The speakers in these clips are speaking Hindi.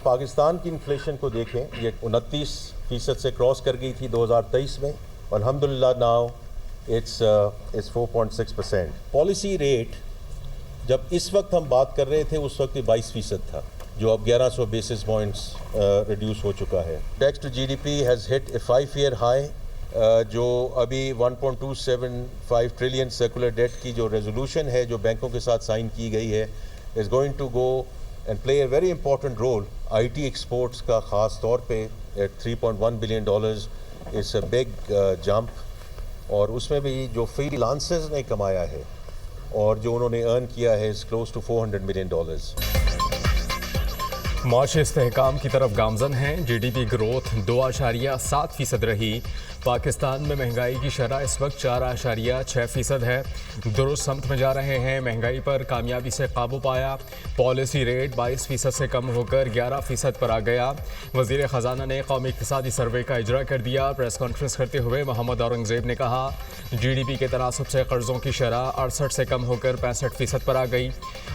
पाकिस्तान की इन्फ्लेशन को देखें, ये 29% से क्रॉस कर गई थी 2023 में। अल्हम्दुलिल्लाह नाउ इट्स 4.6%। पॉलिसी रेट जब इस वक्त हम बात कर रहे थे उस वक्त 22% था, जो अब 1100 बेसिस पॉइंट्स रिड्यूस हो चुका है। Tax to GDP has hit a 5-year high, जो अभी 1.275 ट्रिलियन सर्कुलर डेट की जो रेजोल्यूशन है जो बैंकों के साथ साइन की गई है, is going to go and play a very important role. IT exports का ख़ास तौर पे at $3.1 billion is a big jump, और उसमें भी जो फ्रीलांसर्स ने कमाया है और जो उन्होंने अर्न किया है इज़ क्लोज टू $400 मिलियन। माशी इस्तेहकाम की तरफ गामजन हैं। जीडीपी ग्रोथ 2.7% रही। पाकिस्तान में महंगाई की शरह इस वक्त 4.6% है। दुरुस्त समत में जा रहे हैं। महंगाई पर कामयाबी से काबू पाया। पॉलिसी रेट 22% से कम होकर 11% पर आ गया। वज़ीर ख़जाना ने कौमी इक़्तिसादी सर्वे का इजरा कर दिया। प्रेस कॉन्फ्रेंस करते हुए मोहम्मद औरंगज़ेब ने कहा, जीडीपी के तनासब से कर्ज़ों की शरह 68 से कम होकर 65% पर आ गई।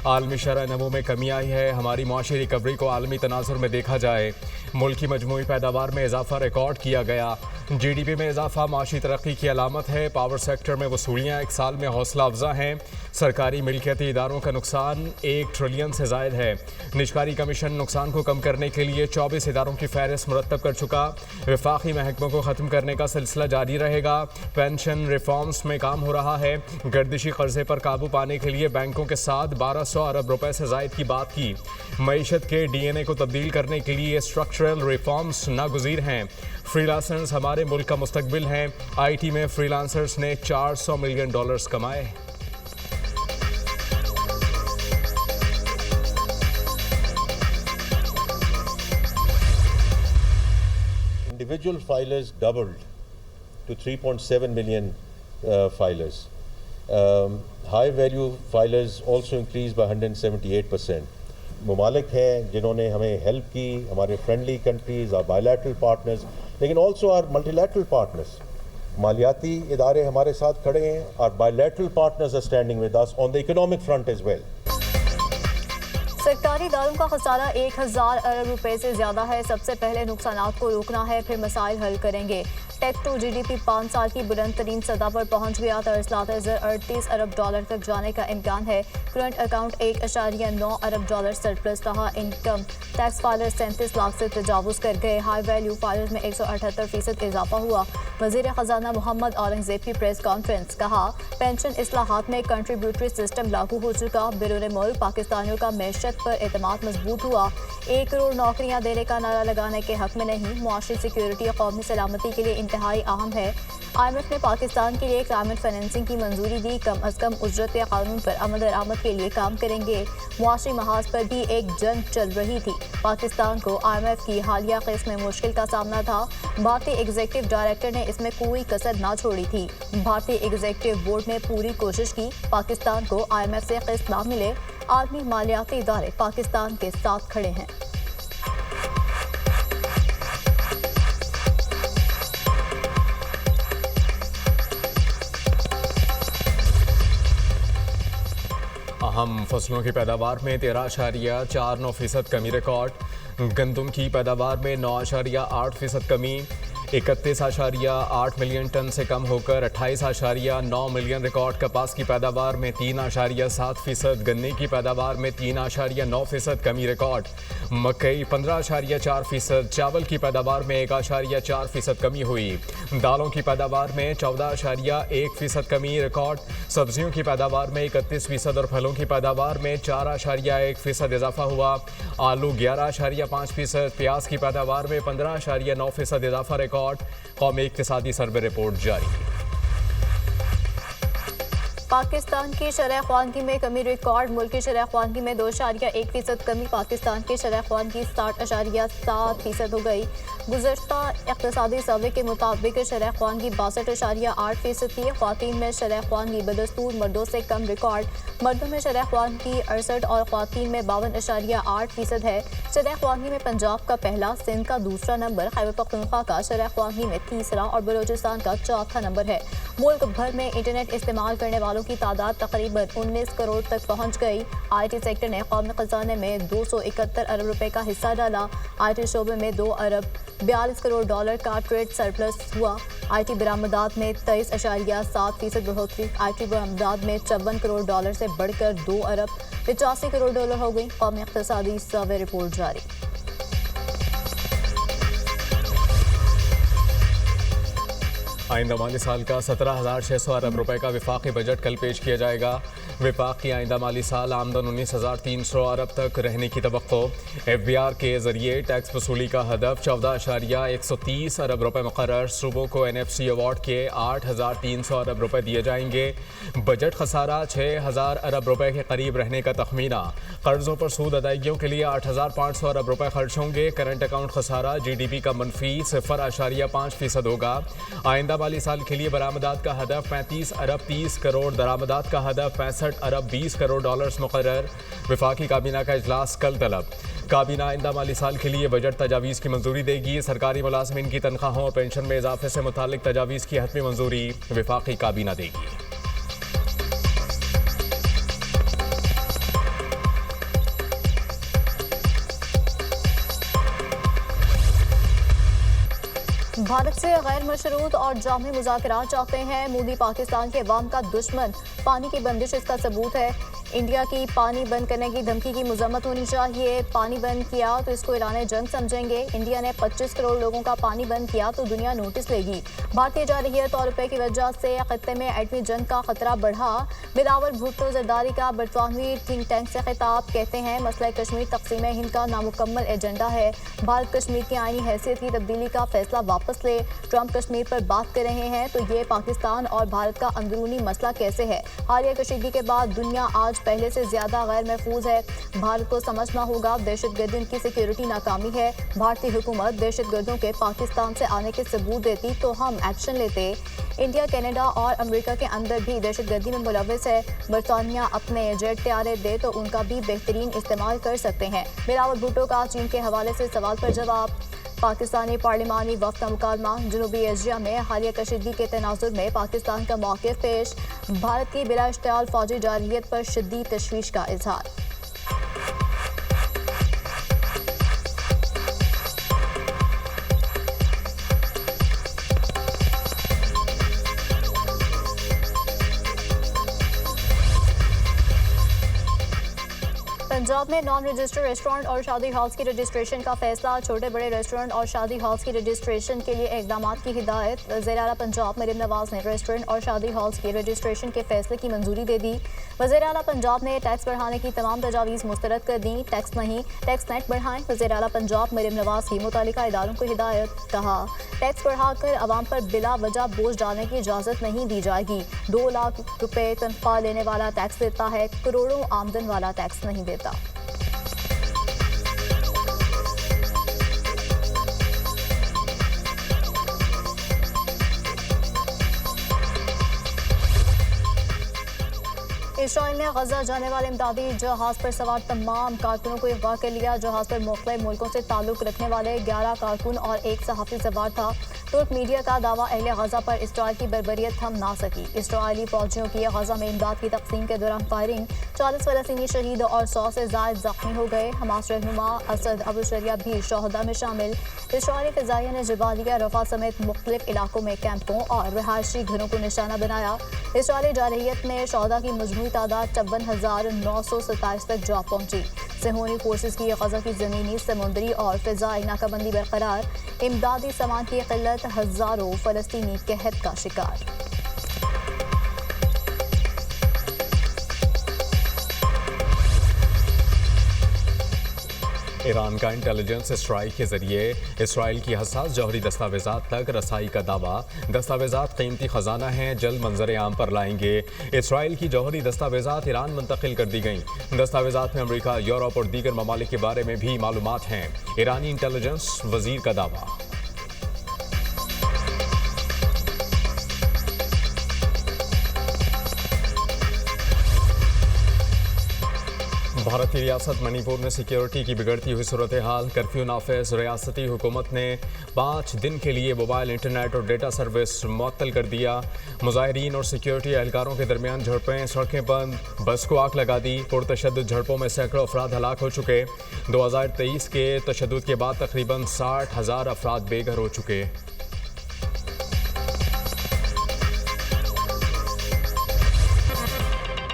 आलमी शरह नमू में कमी आई है। हमारी मुआशी रिकवरी को आलमी तनाजुर में देखा जाए, मुल्क की मजमूई पैदावार में इजाफा रिकॉर्ड किया गया। जीडीपी में इजाफा माशी तरक्की की अलामत है। पावर सेक्टर में वसूलियाँ एक साल में हौसला अफजा हैं। सरकारी मिल्कियती इदारों का नुकसान 1 ट्रिलियन से ज़ायद है। निजकारी कमीशन नुकसान को कम करने के लिए 24 इदारों की फहरिस्त मुरतब कर चुका। वफाकी महकमों को ख़त्म करने का सिलसिला जारी रहेगा। पेंशन रिफॉर्म्स में काम हो रहा है। गर्दिशी कर्जे पर काबू पाने के लिए बैंकों के साथ 1200 अरब रुपए से ज़ायद की बात की। मईशत के डीएनए को तब्दील करने के लिए स्ट्रक्चरल रिफॉर्म्स नागुज़ीर हैं। फ्रीलांसर्स हमारे मुल्क का मुस्तकबिल हैं। आईटी में फ्रीलांसर्स ने $400 मिलियन कमाए। Individual filers doubled to 3.7 million filers. High value filers also increased by 178%. ममालिक हैं जिन्होंने हमें हेल्प की, हमारे friendly countries, our bilateral partners, लेकिन ऑल्सो आर मल्टीलैटरल पार्टनर्स। मालियाती इदारे हमारे साथ खड़े हैं। Our bilateral partners are standing with us on the economic front as well. सरकारी इदारों का खसारा 1000 अरब रुपए से ज़्यादा है। सबसे पहले नुकसानात को रोकना है, फिर मसाइल हल करेंगे। टेक टू जीडीपी 5 साल की बुलंद तरीन सतह पर पहुंच गया। तरसलात 38 अरब डॉलर तक जाने का इम्कान है। करंट अकाउंट 1.9 अरब डॉलर सरप्लस रहा। इनकम टैक्स फाइलर 37 लाख से तजावुज़ कर गए। हाई वैल्यू फाइलर में 178% इजाफा हुआ। वज़ीर ख़जाना मोहम्मद औरंगज़ेब की प्रेस कॉन्फ्रेंस, कहा, पेंशन इस्लाहात में कंट्रीब्यूटरी सिस्टम लागू हो चुका। बैरून मुल्क पाकिस्तानियों का मैशत पर एतमाद मजबूत हुआ। 1 करोड़ नौकरियाँ देने का नारा लगाने के हक में नहीं। मुआशी सिक्योरिटी और कौमी सलामती के लिए इंतहाई अहम है। IMF ने पाकिस्तान के लिए क्लाइमेट फाइनेंसिंग की मंजूरी दी। कम अज़ कम उजरत कानून पर अमल दरामद के लिए काम करेंगे। मुआशी महाज पर भी एक जंग चल रही थी। पाकिस्तान को IMF की हालिया किस्त में मुश्किल का सामना था। भारतीय एग्जीक्यूटिव डायरेक्टर ने इसमें कोई कसर ना छोड़ी थी। भारतीय एग्जीक्यूटिव बोर्ड ने पूरी कोशिश की पाकिस्तान को IMF से किस्त ना मिले। आलमी मालियाती इदारे पाकिस्तान के साथ खड़े हैं। अहम फसलों की पैदावार में 13.49% कमी रिकॉर्ड। गंदम की पैदावार में 9.8% कमी। 31.8 मिलियन टन से कम होकर 28.9 मिलियन रिकॉर्ड। कपास की पैदावार में 3.7%। गन्ने की पैदावार में 3.9% कमी रिकॉर्ड। मकई 15.4%। चावल की पैदावार में 1.4% कमी हुई। दालों की पैदावार में 14.1% कमी रिकॉर्ड। सब्जियों की पैदावार में 31% और फलों की पैदावार में 4.1% इजाफा हुआ। आलू 11.5%। प्याज की पैदावार में 15.9% इजाफा रिकॉर्ड। कौमी इक़्तिसादी सर्वे रिपोर्ट जारी। पाकिस्तान की शरह ख्वानगी में कमी रिकॉर्ड। मुल्क की शरह ख्वानगी में 2.1% कमी। पाकिस्तान की शरह ख्वानगी 60.7% हो गई। गुज़श्ता इक़्तिसादी सर्वे के मुताबिक शरह ख्वानगी 62.8% थी। ख्वातीन में शरह ख्वानगी बदस्तूर मर्दों से कम रिकॉर्ड। मर्दों में शरह ख्वानगी 68 और ख्वातीन में 52.8% है। शरह ख्वानगी में पंजाब का पहला, सिंध का दूसरा नंबर, खैबर पख्तूनख्वा का शरह ख्वानगी में तीसरा और बलोचिस्तान का चौथा नंबर है। मुल्क भर में इंटरनेट इस्तेमाल करने वालों की तादाद तकरीबन 19 करोड़ तक पहुंच गई। IT सेक्टर ने कौमी खजाने में 271 अरब रुपए का हिस्सा डाला। IT शोबे में 2 अरब 42 करोड़ डॉलर का ट्रेड सरप्लस हुआ। IT बरामदात में 23.7% बढ़ोतरी। IT बरामदात में 54 करोड़ डॉलर से बढ़कर 2 अरब 85 करोड़ डॉलर हो गई। कौमी इक़्तिसादी सर्वे रिपोर्ट जारी। आइंदा माली साल का 17,600 अरब रुपए का विफाकी बजट कल पेश किया जाएगा। विफाक की आइंदा माली साल आमदन 19,300 अरब तक रहने की तवक्को। FBR के जरिए टैक्स वसूली का हदफ 14.130 अरब रुपए मुकर्रर। सूबों को NFC अवार्ड के 8,300 अरब रुपए दिए जाएंगे। बजट खसारा 6,000 अरब रुपए के करीब रहने का तखमीना। कर्जों पर सूद अदायगियों के लिए 8,500 अरब रुपए खर्च होंगे। करंट अकाउंट खसारा GDP का मनफी 0.5% होगा। आइंदा माली साल के लिए बरामदात का हदफ 35 अरब 30 करोड़, दरामदात का हदफ 65 अरब 20 करोड़ डॉलर्स मुकर्रर। विफाकी काबीना का इजलास कल तलब। काबीना आइंदा माली साल के लिए बजट तजावीज़ की मंजूरी देगी। सरकारी मुलाजमीन की तनख्वाहों और पेंशन में इजाफे से मुतालिक तजावीज़ की हतमी मंजूरी विफाकी काबीना देगी। भारत से गैर मशरूत और जामी मुज़ाकरात चाहते हैं। मोदी पाकिस्तान के अवाम का दुश्मन। पानी की बंदिश इसका सबूत है। इंडिया की पानी बंद करने की धमकी की मजम्मत होनी चाहिए। पानी बंद किया तो इसको ऐलान जंग समझेंगे। इंडिया ने 25 करोड़ लोगों का पानी बंद किया तो दुनिया नोटिस लेगी। भारतीय जारहियत और रुपए की वजह से खत्ते में एटमी जंग का खतरा बढ़ा। बिलावल भुट्टो जरदारी का बरतानवी थिंक टैंक से खिताब, कहते हैं मसला कश्मीर तकसीम हिंद का नामुकम्मल एजेंडा है। भारत कश्मीर की आईनी हैसियत की तब्दीली का फैसला वापस ले। ट्रंप कश्मीर पर बात कर रहे हैं तो ये पाकिस्तान और भारत का अंदरूनी मसला कैसे है। हालिया कशीदगी के बाद दुनिया आज पहले से ज्यादा गैर महफूज है। भारत को समझना होगा दहशतगर्दी की सिक्योरिटी नाकामी है। भारतीय हुकूमत दहशतगर्दों के पाकिस्तान से आने के सबूत देती तो हम एक्शन लेते। इंडिया, कनाडा और अमेरिका के अंदर भी दहशतगर्दी में मुलविस है। बरतानिया अपने जेट तैयारे दे तो उनका भी बेहतरीन इस्तेमाल कर सकते हैं। बिलावल भुट्टो का चीन के हवाले से सवाल पर जवाब। पाकिस्तानी पार्लिमानी वफ़द का मुकालमा। जनूबी एशिया में हालिया कशीदगी के तनाजुर में पाकिस्तान का मौक़िफ़ पेश। भारत की बिला इश्तियाल फौजी जारहियत पर शदीद तशवीश का इजहार। पंजाब में नॉन रजिस्टर्ड रेस्टोरेंट और शादी हॉल्स की रजिस्ट्रेशन का फैसला। छोटे बड़े रेस्टोरेंट और शादी हॉल्स की रजिस्ट्रेशन के लिए इकदाम की हिदायत। वज़ीर आला पंजाब मरीम नवाज ने रेस्टोरेंट और शादी हॉल्स की रजिस्ट्रेशन के फैसले की मंजूरी दे दी। वज़ीर आला पंजाब ने टैक्स बढ़ाने की तमाम तजावीज़ मुस्तरद कर दी। टैक्स नहीं, टैक्स नेट बढ़ाएं। वज़ीर आला पंजाब मरीम नवाज की मुतालिका इदारों को हिदायत। कहा, टैक्स बढ़ाकर आवाम पर बिला वजह बोझ डालने की इजाज़त नहीं दी जाएगी। 2 लाख रुपए तनख्वाह लेने वाला टैक्स देता है, करोड़ों आमदन वाला टैक्स नहीं देता। इसराइल ने गजा जाने वाले इमदादी जहाज पर सवार तमाम कारकुनों को अगवा कर लिया। जहाज पर मुख्तलिफ मुल्कों से ताल्लुक रखने वाले 11 कारकुन और एक सहाफ़ी सवार था। तुर्क मीडिया का दावा, अहले गजा पर इसराइल की बर्बरियत थम ना सकी। इसराइली फौजियों की गजा में इमदाद की तकसीम के दौरान फायरिंग, 40 फ़लस्तीनी शहीद और 100 से ज़ायद ज़ख्मी हो गए। हमास रहनुमा असद अबू शरिया भी शहदा में शामिल। इसराइली फ़िज़ाइया ने जबालिया, रफ़ा समेत मुख्तलिफ इलाकों में कैंपों और रिहायशी घरों को निशाना बनाया। इसराइली जारहियत में शहदा की मजमूई तादाद 54,927 तक जा पहुंची। सेहोनी फोर्सेस की गजा की ज़मीनी, समुद्री और फ़िज़ाई नाकाबंदी बरकरार। इमदादी सामान की किल्लत, हज़ारों फ़लस्तीनी कहत का शिकार। ईरान का इंटेलिजेंस स्ट्राइक के जरिए इसराइल की हसास जौहरी दस्तावेजात तक रसाई का दावा। दस्तावेजात कीमती खजाना हैं, जल्द मंजर आम पर लाएंगे। इसराइल की जौहरी दस्तावेजात ईरान मुंतकिल कर दी गईं। दस्तावेजात में अमेरिका, यूरोप और दीगर ममालिक के बारे में भी मालूमात हैं। ईरानी इंटेलिजेंस वजीर का दावा। भारत की रियासत मणिपुर में सिक्योरिटी की बिगड़ती हुई सूरत हाल, कर्फ्यू नाफिज, रियासती हुकूमत ने 5 दिन के लिए मोबाइल इंटरनेट और डेटा सर्विस मुअत्तल कर दिया। मुजाहिरीन और सिक्योरिटी एहलकारों के दरमियान झड़पें, सड़कें बंद, बस को आग लगा दी। पुरतशद्दुद झड़पों में सैकड़ों अफराद हलाक हो चुके। 2023 के तशद्दुद के बाद तकरीबन 60,000 अफराद बेघर हो चुके।